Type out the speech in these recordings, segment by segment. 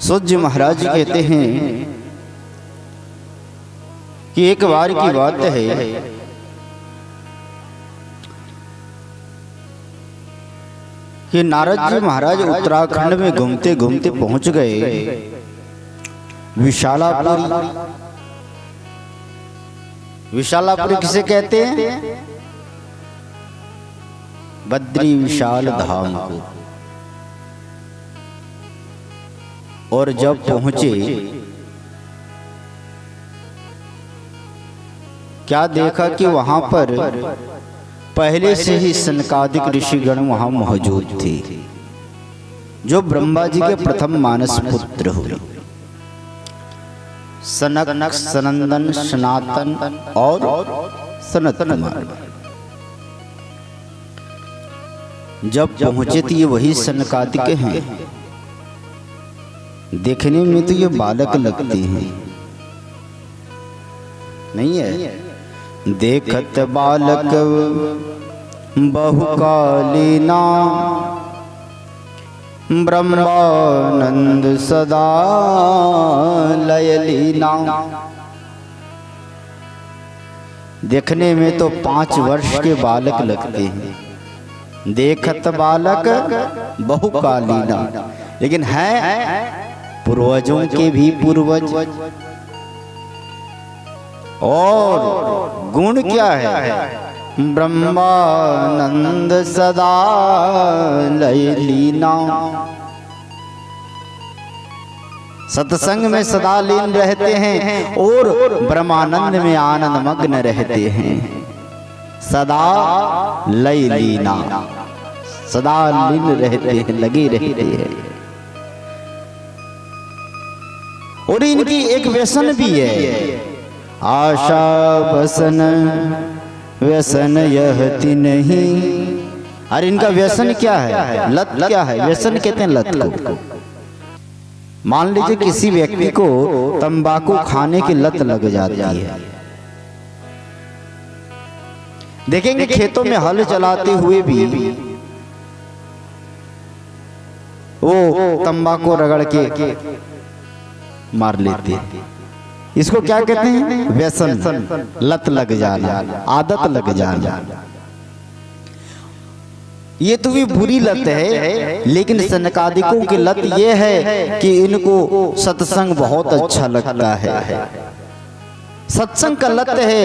सूत जी महाराज कहते हैं कि एक बार की बात है कि नारद जी महाराज उत्तराखंड में घूमते घूमते पहुंच गए विशालापुरी। विशालापुरी किसे कहते हैं? बद्री विशाल धाम को। और जब पहुंचे क्या देखा कि वहां पर पहले से ही सनकादिक ऋषिगण वहां मौजूद थे, जो ब्रह्मा जी के प्रथम मानस पुत्र हुए। सनक, सनंदन, सनातन और सनत कुमार। जब पहुंचे तो ये वही सनकादिक हैं। देखने में तो ये बालक लगते हैं, नहीं है? देखत बालक बहुकालीना, ब्रह्मानंद सदा लयलीना। देखने में तो 5 वर्ष के बालक लगते हैं। देखत बालक बहुकालीना, लेकिन है पूर्वजों के भी पूर्वज। और गुण क्या है? ब्रह्मानंद सदा लयलीना। सत्संग में सदा लीन रहते हैं और ब्रह्मानंद में आनंद मग्न रहते हैं। सदा लयलीना, सदा लीन रहते हैं, लगे रहते हैं। और इनकी एक व्यसन भी है, आशा बसन व्यसन यहति नहीं। और इनका व्यसन क्या है? लत क्या है? व्यसन कहते हैं लत को। मान लीजिए किसी व्यक्ति को तंबाकू खाने की लत लग जाती है। देखेंगे खेतों में हल चलाते हुए भी वो तंबाकू रगड़ के मार लेते हैं। इसको क्या कहते हैं? व्यसन, लत लग जाना, आदत लग जाना। ये तो भी बुरी लत है, लेकिन सनकादिकों की लत ये है कि इनको सत्संग बहुत अच्छा लगता है। सत्संग का लत है।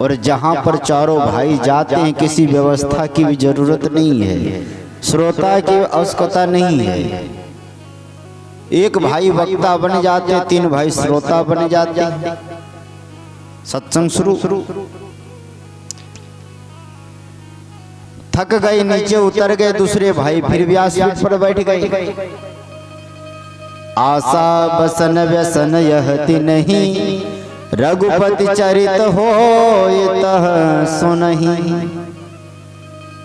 और जहां पर चारों भाई जाते हैं, किसी व्यवस्था की भी जरूरत नहीं है, श्रोता की आवश्यकता नहीं है। एक भाई वक्ता बन जाते, 3 भाई श्रोता बन जाते, सत्संग शुरू। थक गए, नीचे उतर गए, दूसरे भाई फिर व्यासपीठ पर बैठ गए। आशा बसन व्यसन यहति नहीं, रघुपति चरित होयतः सुनहि।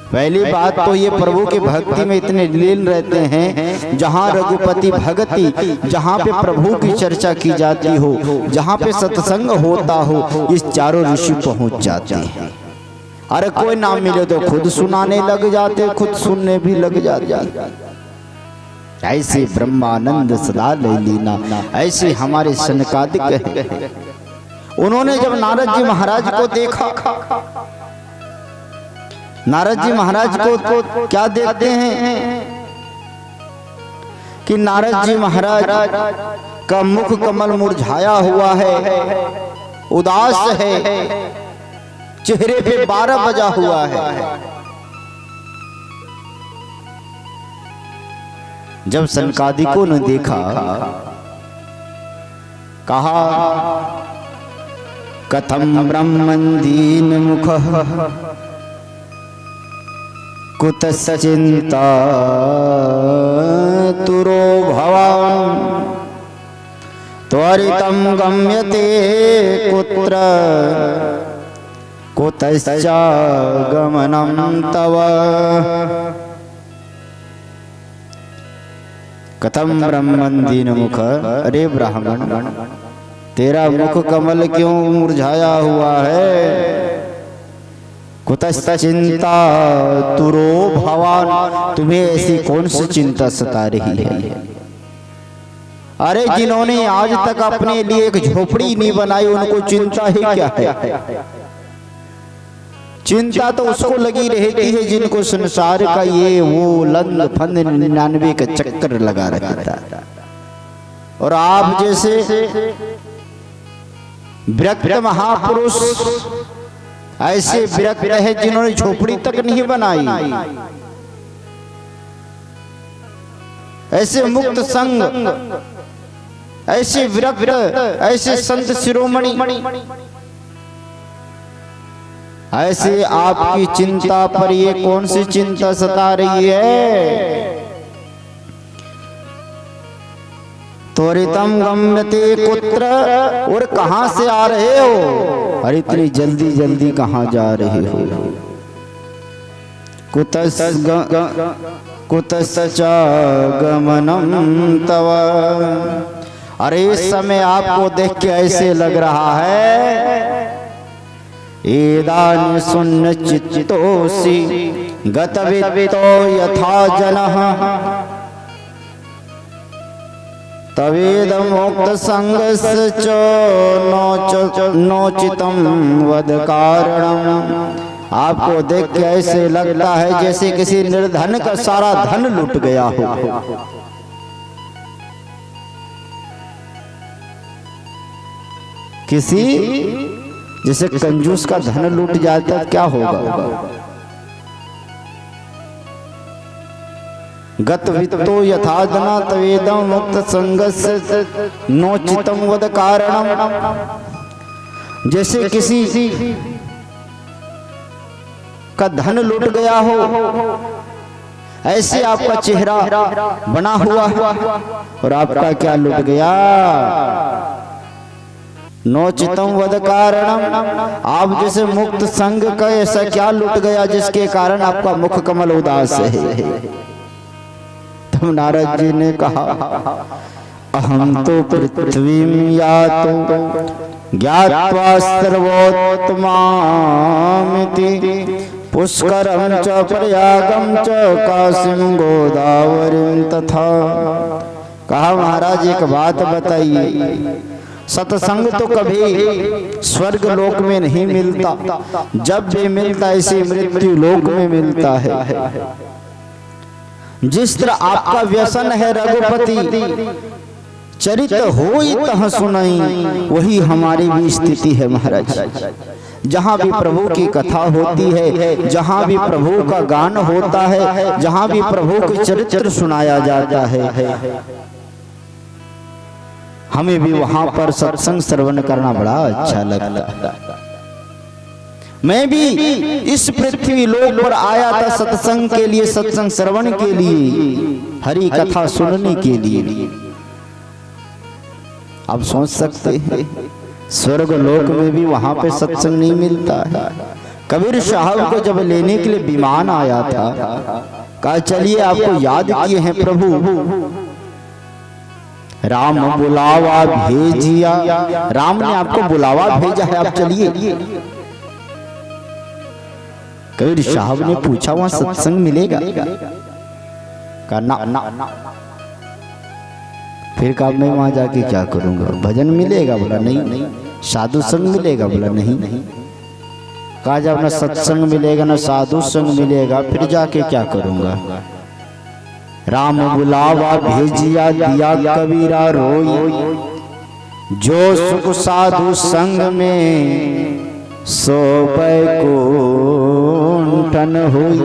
पहली बात तो ये प्रभु की भक्ति में इतने लीन रहते हैं, जहाँ रघुपति भक्ति, जहाँ पे प्रभु की चर्चा की जाती हो, जहाँ पे सत्संग होता हो, इस चारों ऋषि पहुंच जाते हैं। अरे कोई नाम मिले तो खुद सुनाने लग जाते, खुद सुनने भी लग जाते। ऐसे ब्रह्मानंद सदा लयलीना, ऐसे हमारे सनकादिक हैं। उन्होंने जब नारद जी महाराज को देखा, नारद जी महाराज को क्या देखते हैं कि नारद जी महाराज का मुख कमल मुरझाया हुआ है, उदास है, चेहरे पे 12 बजा हुआ है। जब सनकादिकों ने देखा, कहा कथम ब्रह्मन् दीन मुखः कुतस्य चिंता तुरो भवान्, त्वरितं गम्यते कुत्र कुतश्च गमनं तव। कथम ब्रह्मन् दीन मुख, अरे ब्राह्मण तेरा मुख कमल क्यों मुरझाया हुआ है? कुतश्च चिंता तुरो भवान, तुम्हें ऐसी कौन सी चिंता सता रही है? अरे जिन्होंने आज तक अपने लिए एक झोपड़ी नहीं बनाई, उनको चिंता ही क्या है? चिंता तो उसको लगी रहती है जिनको संसार का ये वो लंद फंद 99 का चक्कर लगा रखा था। और आप जैसे विरक्त महापुरुष ऐसे विरक्त है जिन्होंने झोपड़ी तक नहीं बनाई, ऐसे मुक्त संग, ऐसे विरक्त, ऐसे संत शिरोमणि, ऐसे आपकी चिंता पर ये कौन सी चिंता सता रही है? त्वरितम गम्यते कुत्र, और कहां से आ रहे हो? अरे इतनी जल्दी जल्दी कहां जा रहे हो? कुतश्च गमनम तव, अरे इस समय आपको देख के ऐसे लग रहा है एदानि सुन्न चित्तोसि गतवितो यथा जनः, तवेदं मुक्त संगस्य नोचितं वद कारणम्। आपको देख के ऐसे लगता है जैसे किसी निर्धन का सारा धन लुट गया हो। किसी जैसे कंजूस का धन लूट जाता क्या होगा? गत वित्तो यथा जना तवेदम मुक्त संगस्य नोचितम वद कारणम, जैसे किसी का धन लूट गया हो ऐसे आपका चेहरा बना हुआ और आपका क्या लूट गया? नोचितम वद कारणम, आप जैसे मुक्त संग का ऐसा क्या लूट गया जिसके कारण आपका मुख कमल उदास है? तब नारद जी ने कहा अहम तो पृथ्वी यातो ज्ञात्वा सर्वोत्तमामिति पुष्करम च प्रयागम च काशीं गोदावरीं तथा। कहा महाराज एक बात बताइए, सत्संग तो कभी स्वर्ग लोक में नहीं मिलता, जब भी मिलता इसी मृत्यु लोक में मिलता है। जिस तरह आपका व्यसन है रघुपति चरित होई तह सुनाई, वही हमारी भी स्थिति है महाराज। जहाँ भी प्रभु की कथा होती है, जहाँ भी प्रभु का गान होता है, जहाँ भी प्रभु के चरित्र सुनाया जाता है, हमें भी वहां पर सत्संग श्रवण करना बड़ा अच्छा लगता है। मैं भी इस पृथ्वी लोक पर आया था सत्संग के लिए, सत्संग श्रवण के लिए, हरि कथा सुनने के लिए। आप सोच सकते हैं स्वर्ग लोक में भी वहां पे सत्संग नहीं मिलता है। कबीर साहब को जब लेने के लिए विमान आया था, कहा चलिए आपको याद किए हैं प्रभु, राम बुलावा भेजिया, राम ने आपको बुलावा भेजा है, आप चलिए। कबीर साहब ने पूछा वहां सत्संग मिलेगा? कहा ना। फिर कहा मैं वहां जाके क्या करूंगा? भजन मिलेगा? बोला नहीं। साधु संग मिलेगा? बोला नहीं। कहा जब ना सत्संग मिलेगा ना साधु संग मिलेगा, फिर जाके क्या करूंगा? राम बुलावा भेजिया दिया कबीरा रोई, जो सुख साधु संग में सो बैकुंठन हुई।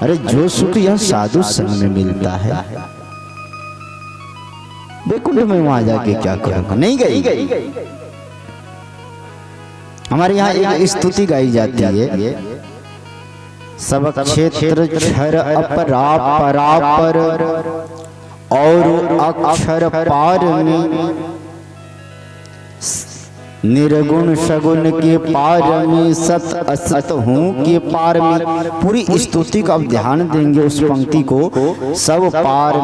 अरे जो सुख यह साधु संग में मिलता है, बैकुंठ में वहां जाके क्या करूंगा? नहीं गई। हमारे यहाँ एक स्तुति गाई जाती है, सब क्षेत्र क्षर अपरापर और अक्षर पार में, निर्गुण सगुण के पार में, सत असत हूँ के पार में। पूरी स्तुति का आप ध्यान देंगे उस पंक्ति को, सब पार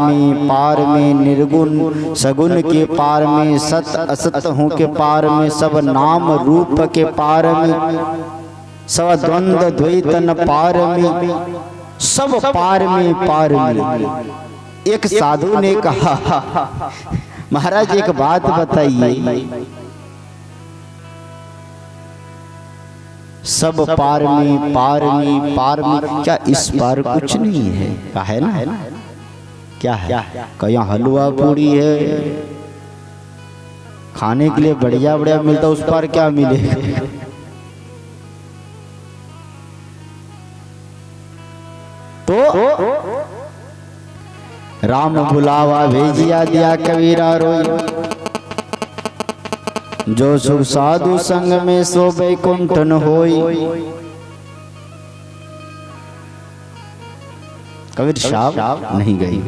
में निर्गुण सगुण के पार में, सत असत हूँ के पार में, सब नाम रूप के पार में। सब द्वंद्व द्वैत न पार में, सब पार में पार में। एक साधु ने कहा, महाराज एक बात बताइए, सब पार में पार में पार में, क्या इस पार कुछ नहीं है? क्या है ना, क्या है? कहीं हलवा पूरी है, खाने के लिए बढ़िया बढ़िया मिलता, उस पार क्या मिलेगा? तो राम बुलावा भेजिया दिया कबीरा रोई, जो सुख साधु संग में सो बैकुंठ न होई। कबीर साहब नहीं गई।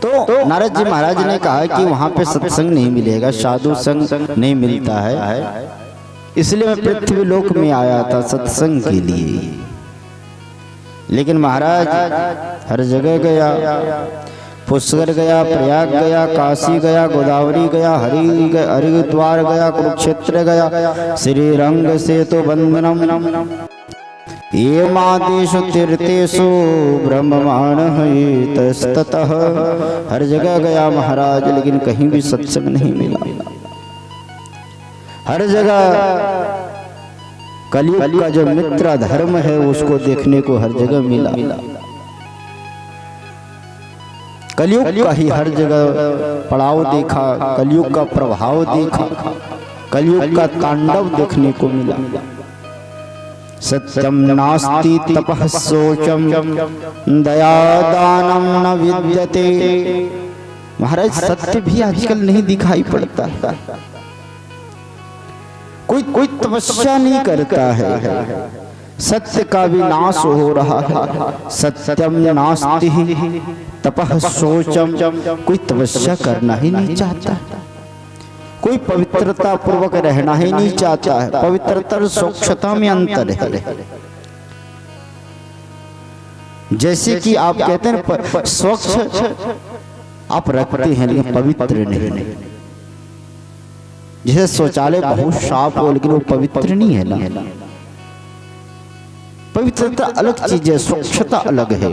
तो नारद जी महाराज ने कहा कि वहां पे सत्संग नहीं मिलेगा, साधु संग नहीं मिलता है, इसलिए मैं पृथ्वी लोक में आया था सत्संग के लिए। लेकिन महाराज हर जगह गया, पुष्कर गया, प्रयाग गया, काशी गया, गोदावरी गया, हरिद्वार गया, कुरुक्षेत्र गया, श्री रंग से तो बंदनम ये मादेशु तीर्थेषु ब्रह्ममाण तस्ततः। हर जगह गया महाराज, लेकिन कहीं भी सत्संग नहीं मिला। हर जगह कलयुग का जो मित्र धर्म है उसको देखने को हर जगह मिला। कलयुग का ही हर जगह पड़ाव देखा, कलयुग का प्रभाव देखा, कलयुग का तांडव देखने को मिला। सत्यम नास्ति तपः शोचम दया दानम न विद्यते। महाराज सत्य भी आजकल नहीं दिखाई पड़ता, कोई तपस्या नहीं करता है, सत्य का भी नाश हो रहा है। सत्यम नास्ति तपः शोचम, कोई तपस्या करना ही नहीं चाहता, कोई पवित्रता पूर्वक रहना ही नहीं चाहता है। पवित्रता और स्वच्छता में अंतर है। जैसे कि आप कहते हैं स्वच्छ आप रखते हैं लेकिन पवित्र नहीं। जैसे शौचालय बहुत साफ हो लेकिन वो पवित्र नहीं है ना। पवित्रता अलग चीज है, स्वच्छता अलग है।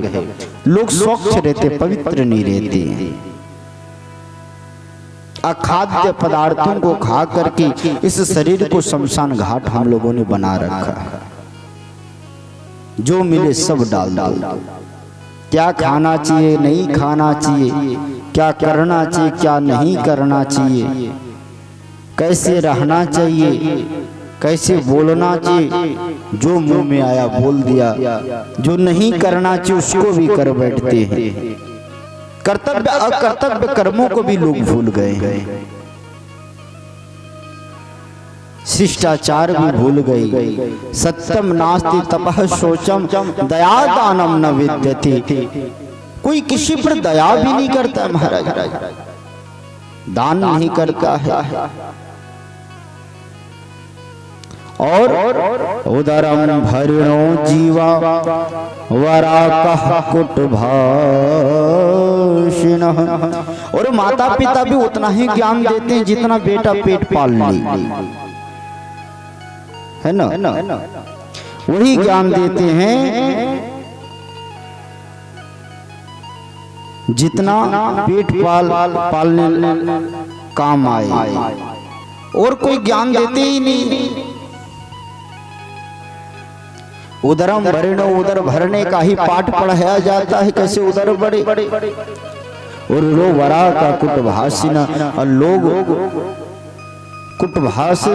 लोग स्वच्छ रहते, पवित्र नहीं रहते। अखाद्य पदार्थों को खा करके इस शरीर को शमशान घाट हम लोगों ने बना रखा है। जो मिले सब डाल दो। क्या खाना चाहिए, नहीं खाना चाहिए, क्या करना चाहिए, क्या नहीं करना चाहिए, कैसे रहना चाहिए, कैसे बोलना चाहिए, जो मुंह में आया बोल दिया, जो नहीं करना चाहिए उसको भी कर बैठते हैं। कर्तव्य अकर्तव्य कर्मों को भी लोग भूल गए हैं, शिष्टाचार भी भूल गई। सत्यम नास्ति तपः शोचम दया दानम न विद्यते। कोई किसी पर दया भी नहीं करता महाराज, दान नहीं करता है। और उदरम भरिणो जीवा वराकः कुटभाषिणः। और माता पिता भी उतना ही ज्ञान देते हैं जितना बेटा पेट पाल ले, है ना। वही ज्ञान देते हैं जितना पेट पालने काम आए, और कोई ज्ञान देते ही नहीं। उदरम भरिणो, उदर भरने का ही पाठ पढ़ाया जाता है, कैसे उदर बड़े। और लोग वरा का कुटभाषिना, और लोग कुटभाषिन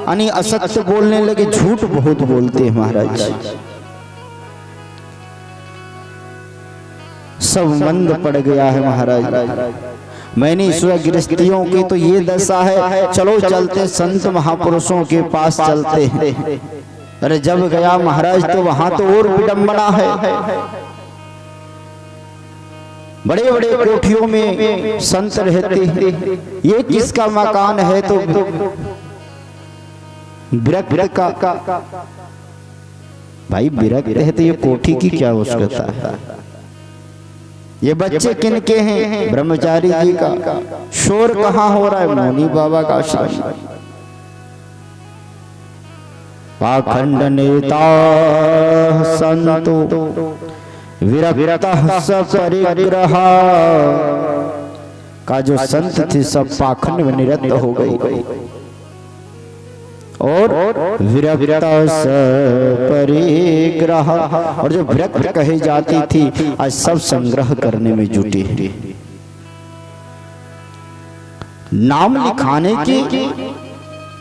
यानी असत्य बोलने लगे, झूठ बहुत बोलते हैं महाराज। सब मंद पड़ गया है महाराज। मैंने ईश्वर गृहस्थियों की तो ये दशा है, चलो चलते संत महापुरुषों के पास चलते हैं। अरे जब गया महाराज तो वहां तो और विडंबना है। बड़े बड़े कोठियों में संत रहते हैं, ये किसका मकान है तो विरक्त का। भाई विरक्त है तो ये कोठी की क्या आवश्यकता है। ये बच्चे किनके हैं, ब्रह्मचारी जी का। शोर कहाँ हो रहा है, मौनी बाबा का आश्रम। पाखंड नेता संतो विरक्तः सपरिग्रह। का जो संत थे सब पाखंड में निरत हो गए और विरक्त सपरिग्रह, और जो विरक्त कही जाती थी आज सब संग्रह करने में जुटी है। नाम लिखाने की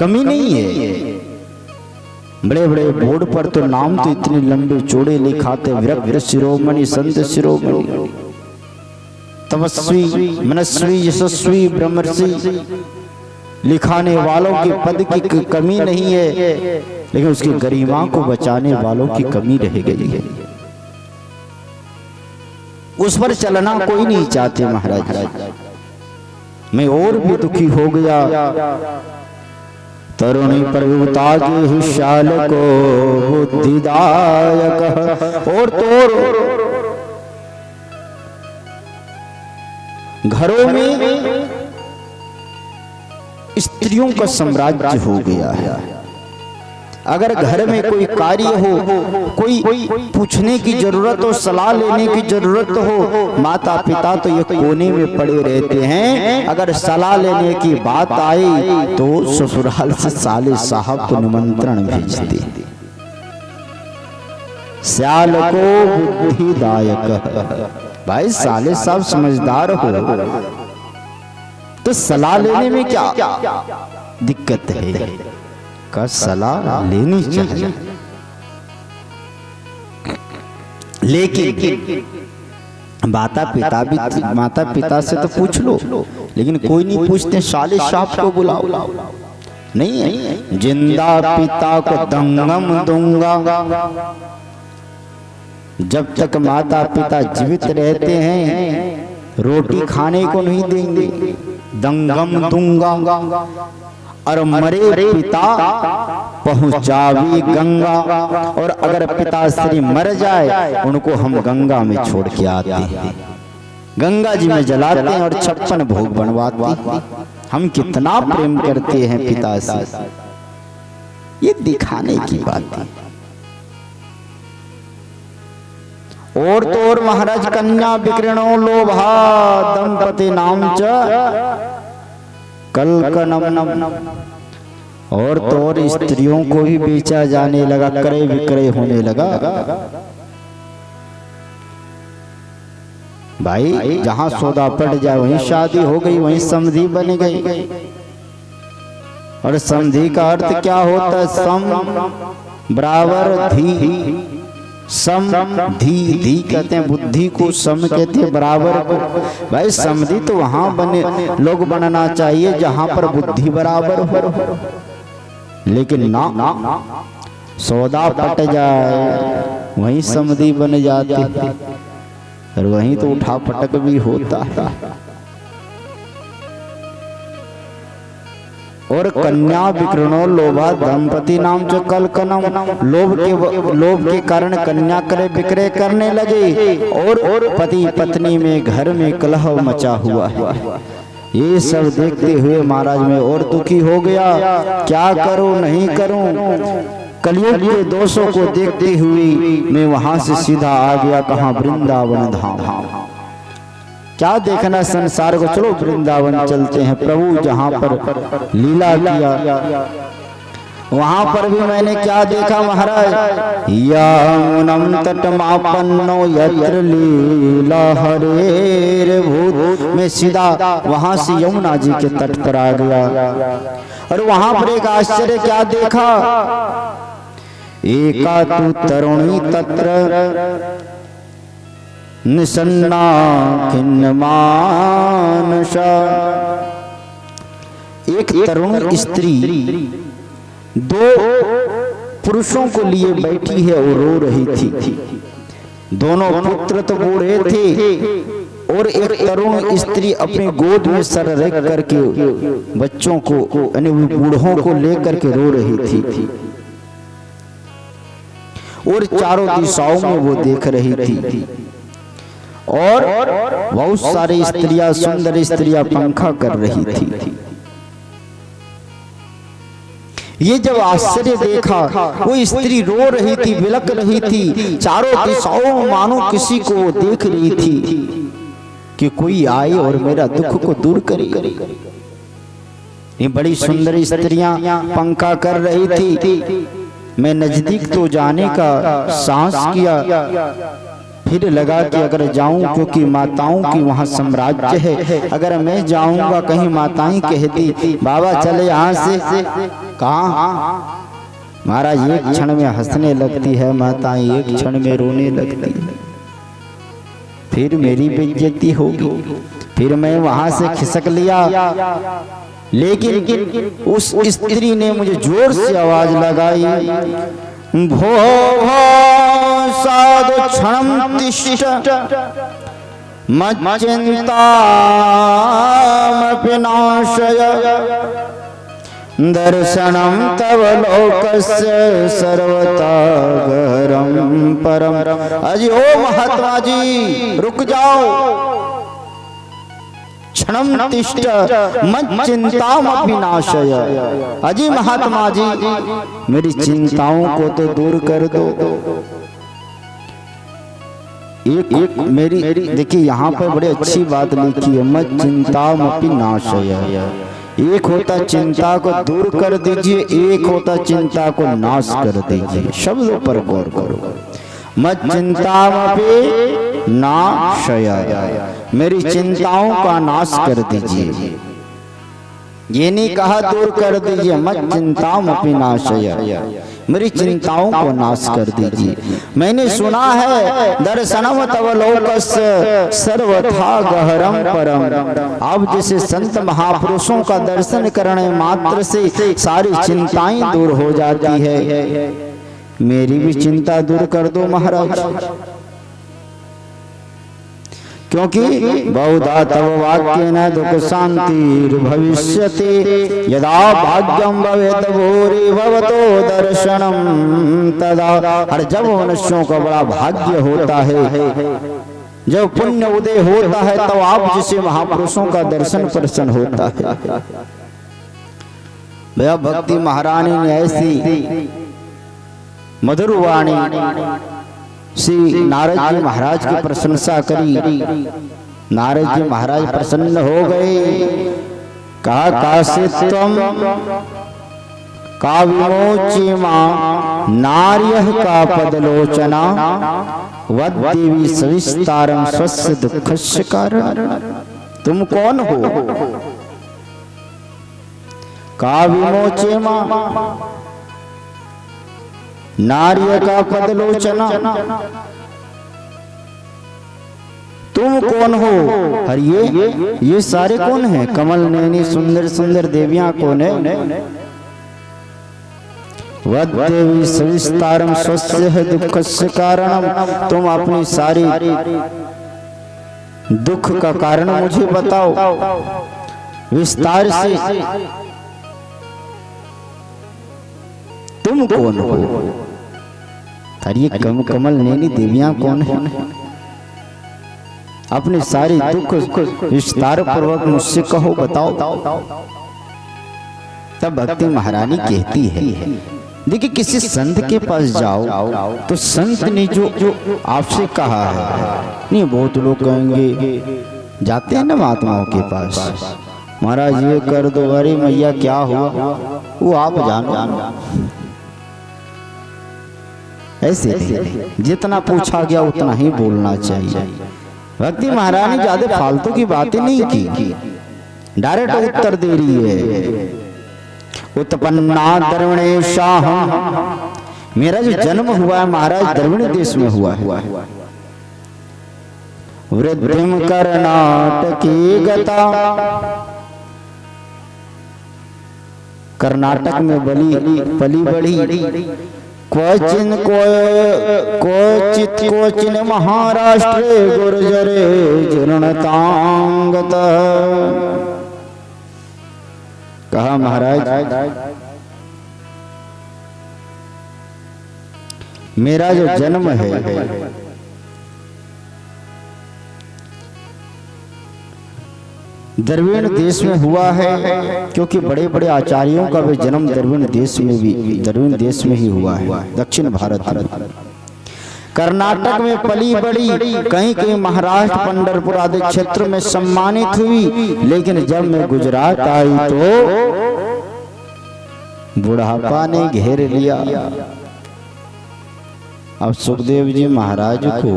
कमी नहीं है, बड़े बड़े बोर्ड पर तो नाम तो इतने लंबे चौड़े लिखाते, विरक्त शिरोमणि संत शिरोमणि, तपस्वी मनस्वी यशस्वी ब्रह्मर्षि, लिखाने वालों के पद की कमी नहीं है, लेकिन उसकी गरिमा को बचाने वालों की कमी रह गई है। उस पर चलना कोई नहीं चाहते महाराज। मैं और भी दुखी हो गया, तरुणी प्रभुता के शाल को बुद्धिदायक। और तो घरों में स्त्रियों का साम्राज्य हो गया है। अगर घर में कोई कार्य हो, कोई पूछने की जरूरत हो, सलाह लेने की जरूरत हो, माता पिता तो ये कोने में पड़े रहते हैं। अगर सलाह लेने की बात आई तो ससुराल से साले साहब को निमंत्रण भेजते। स्याल को बुद्धिदायक, भाई साले साहब समझदार हो तो सलाह लेने में क्या दिक्कत है? का सलाह लेनी चाहिए, लेकिन माता पिता से तो पूछ लो, लेकिन कोई नहीं पूछते। साले साहब को बुलाओ, नहीं है। जिंदा पिता को दंगम दूंगा, जब तक माता पिता जीवित रहते हैं रोटी खाने को नहीं देंगे, दंगम दूंगा। और मरे पिता पहुंचावी गंगा, और अगर पिताश्री मर जाए उनको हम गंगा में छोड़ के आते हैं, गंगा जी में जलाते हैं और 56 भोग बनवाते हैं। हम कितना प्रेम करते हैं पिता से, ये दिखाने की बात है। और तो और महाराज कन्या विक्रणो लोभा दंपति नाम च कलकनम, और तो और स्त्रियों को भी बेचा जाने लगा, क्रय विक्रय होने लगा। भाई जहां सौदा पड़ जाए वहीं शादी हो गई, वहीं समधी बन गई। और समधी का अर्थ क्या होता है? सम बराबर धी, सम धी कहते हैं बुद्धि को, सम कहते हैं बराबर को। भाई समधी तो वहां लोग बनना चाहिए जहां पर बुद्धि बराबर हो, लेकिन ना सौदा पट जाए वहीं समधी बन जाते, और वहीं तो उठा पटक भी होता है। और कन्या विक्रणो लोभा दंपति नाम जो कलकनम, लोभ के कारण कन्या क्रय विक्रय करने लगे, और पति पत्नी में घर में कलह मचा हुआ है। ये सब देखते हुए महाराज में और दुखी हो गया, क्या करूं नहीं करूं। कलयुग के दोषों को देखते हुए मैं वहां से सीधा आ गया, कहां? वृंदावन धाम। क्या देखना संसार को, चलो वृंदावन चलते हैं। प्रभु जहां पर लीला किया वहां पर भी मैंने क्या देखा महाराज? यमुनम तटमापन्नो यत्र लीला हरेर भूत। मैं सीधा वहां से यमुना जी के तट पर आ गया, और वहां पर एक आश्चर्य क्या देखा? एका तु तरुणी तत्र निसन्ना खिन्न मानसा। एक तरुण स्त्री दो पुरुषों को लिए बैठी है और रो रही थी। दोनों पुत्र तो बूढ़े थे, और एक तरुण स्त्री अपनी गोद में सर रख करके बच्चों को यानी बूढ़ों को लेकर के रो रही थी, और चारों दिशाओं में वो देख रही थी। और बहुत सारी स्त्रियां, सुंदर स्त्रियां पंखा कर रही थी। ये जब आश्चर्य देखा, वो स्त्री रो रही थी, बिलक रही थी, चारों दिशाओं मानो किसी को वो देख रही थी कि कोई आए और मेरा दुख को दूर करे। ये बड़ी सुंदर स्त्रियां पंखा कर रही थी। मैं नजदीक तो जाने का साहस किया, फिर लगा कि अगर जाऊं, क्योंकि माताओं की वहां साम्राज्य है, अगर मैं जाऊंगा कहीं माताएं कहती बाबा चले यहाँ से, कहाँ महाराज एक क्षण में हंसने लगती है माताएं, एक क्षण में रोने लगती है, फिर मेरी बेइज्जती होगी। फिर मैं वहां से खिसक लिया, लेकिन उस स्त्री ने मुझे जोर से आवाज लगाई, भो भो साधु क्षणं तिष्ठ मच्चिन्तामपि नाशय दर्शनं तव लोकस्य सर्वथा गहरं परम। अजी ओ महात्मा जी रुक जाओ, क्षणं तिष्ठ मच्चिन्तामपि नाशय। अजी महात्मा जी मेरी चिंताओं को तो दूर कर दो। एक मेरी देखिए यहाँ पर बड़ी अच्छी बात लिखी है, मच्चिन्तामपि नाशय। एक होता चिंता को दूर कर दीजिए, एक होता चिंता को नाश कर दीजिए। शब्दों पर गौर करो, मच्चिन्तामपि नाशय, मेरी चिंताओं का नाश कर दीजिए। ये नहीं कहा दूर कर दीजिए, मच्चिन्तामपि नाशय, मेरी चिंताओं को नाश कर दीजिए। मैंने सुना है दर्शनम तव लोकस्य सर्वथा गहरम परम। अब जैसे संत महापुरुषों का दर्शन करने मात्र से सारी चिंताएं दूर हो जाती है, मेरी भी चिंता दूर कर दो महाराज, क्योंकि बहुधा तव वाक्येन दुख शांति भविष्यति, यदा भाग्यम भवेत भूरि भवतो दर्शनम तदा। हर जब मनुष्यों का बड़ा भाग्य होता है, जब पुण्य उदय होता है, तब आप जैसे महापुरुषों का दर्शन प्रसन्न होता है। भैया भक्ति महारानी ने ऐसी मधुर वाणी श्री नारद जी महाराज की प्रशंसा करी। नारद जी महाराज प्रसन्न हो गए, कहा काशित्वम का विमोची मां नार्यः का पदलोचना वद्देवी सविस्तारम स्वस्य दुःखस्य कारण। तुम कौन हो? का विमोचे मां नार्य का पदलोचना, तुम कौन हो? और ये सारे कौन है? कमल नैनी सुंदर सुंदर देवियां कौन है? वद्देवी सविस्तारम स्वस्य दुःखस्य कारणम, तुम अपनी सारी दुख का कारण मुझे बताओ विस्तार से। तुम कौन हो? और ये कमल नैनी देवियां कौन है? अपने सारे दुख विस्तार पूर्वक मुझसे कहो, बताओ। तब भक्ति महारानी कहती है, देखिए किसी संत के पास जाओ तो संत ने जो आपसे कहा है, नहीं बहुत लोग कहेंगे, जाते हैं ना महात्माओं के पास, महाराज ये कर दो, अरे मैया क्या हुआ, वो आप जानो। ऐसे जितना पूछा गया उतना ही बोलना चाहिए। भक्ति महारानी ज्यादा फालतू की बातें नहीं की, डायरेक्ट उत्तर दे रही है। उत्पन्ना द्रविणेशाह, मेरा जो जन्म हुआ है महाराज द्रविण देश में हुआ है। वृद्धिम कर्नाटकी गता, कर्नाटक में पली बड़ी, क्वचिन महाराष्ट्रे गुर्जरे जीर्णतांगत। कहा महाराज मेरा जो जन्म है द्रविड़ देश में हुआ है, क्योंकि बड़े बड़े आचार्यों का भी जन्म द्रविड़ देश में ही हुआ है, दक्षिण भारत में। कर्नाटक में पली बड़ी, कहीं कहीं महाराष्ट्र पंढरपुर आदि क्षेत्र में सम्मानित हुई, लेकिन जब मैं गुजरात आई तो बुढ़ापा ने घेर लिया। अब सुखदेव जी महाराज को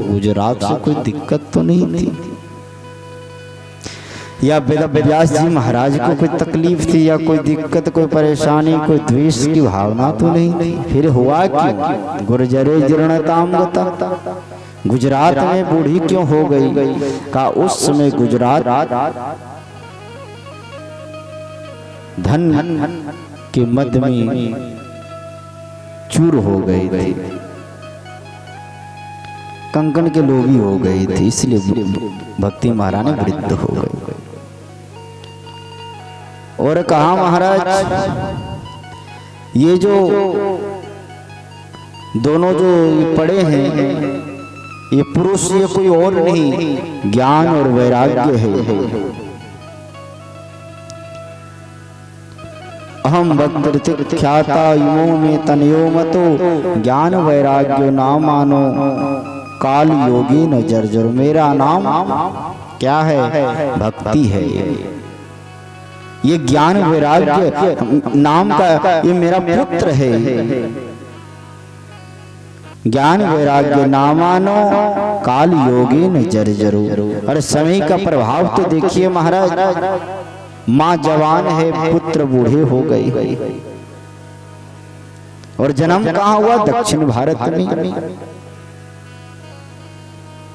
गुजरात से कोई दिक्कत तो नहीं थी, या वेद व्यास जी महाराज को कोई तकलीफ थी, या कोई दिक्कत, कोई परेशानी, कोई द्वेष की भावना तो नहीं थी। फिर हुआ क्यों? गुर्जरे जीर्णताम गता, गुजरात में बूढ़ी क्यों हो गई? का उस समय गुजरात धन के मध्य में चूर हो गई थी, कंकन के लोभी हो गई थी, इसलिए भक्ति महारानी वृद्ध हो गई। और कहा महाराज, ये जो दोनों जो पड़े हैं, ये पुरुष, ये कोई और नहीं, ज्ञान और वैराग्य है। अहम भक्त ख्याता युमो में तनयो मतो, ज्ञान वैराग्य नाम मानो काल योगी न जर्जर। मेरा नाम क्या है? भक्ति है। ये ज्ञान वैराग्य नाम का ये मेरा पुत्र है। ज्ञान वैराग्य नामानो काल योगी न जर्जरो। अरे समय का प्रभाव तो देखिए महाराज, माँ जवान है, पुत्र बूढ़े हो गई, और जन्म कहाँ हुआ? दक्षिण भारत में,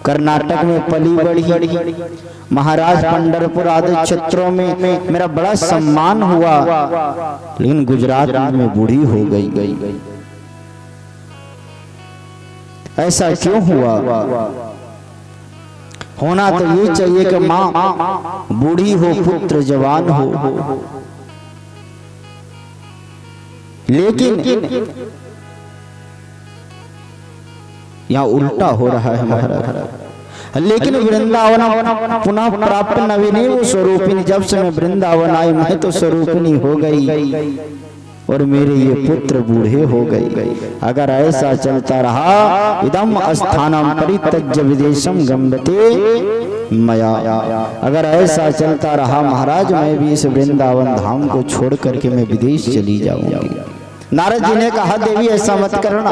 कर्नाटक में पली बड़ी, महाराष्ट्र पंढरपुर आदि क्षेत्रों में मेरा बड़ा सम्मान हुआ, लेकिन गुजरात में बूढ़ी हो गई। ऐसा क्यों हुआ? होना तो ये चाहिए कि माँ बूढ़ी हो, पुत्र जवान हो, लेकिन यहाँ उल्टा हो रहा है महाराज। लेकिन वृंदावन पुनः प्राप्त नवीनी वो स्वरूपिनी, जब से मैं वृंदावन आई मैं तो स्वरूपिनी हो गई, और मेरे ये पुत्र बूढ़े हो गए। अगर ऐसा चलता रहा, इदम स्थानम परित्यज्य विदेशम गम्यते मया, अगर ऐसा चलता रहा महाराज, मैं भी इस वृंदावन धाम को छोड़ करके मैं विदेश चली जाऊंगी। नारद जी ने कहा, देवी ऐसा मत करना।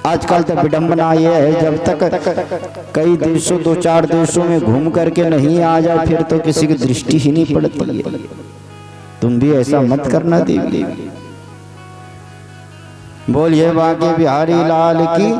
आजकल तो विडंबना ये है, जब तक कई देशों, 2-4 देशों में घूम करके नहीं आ जाए, फिर तो किसी की दृष्टि ही नहीं पड़ती है। तुम भी ऐसा मत करना देवी। बोलिए बांके बिहारी लाल की।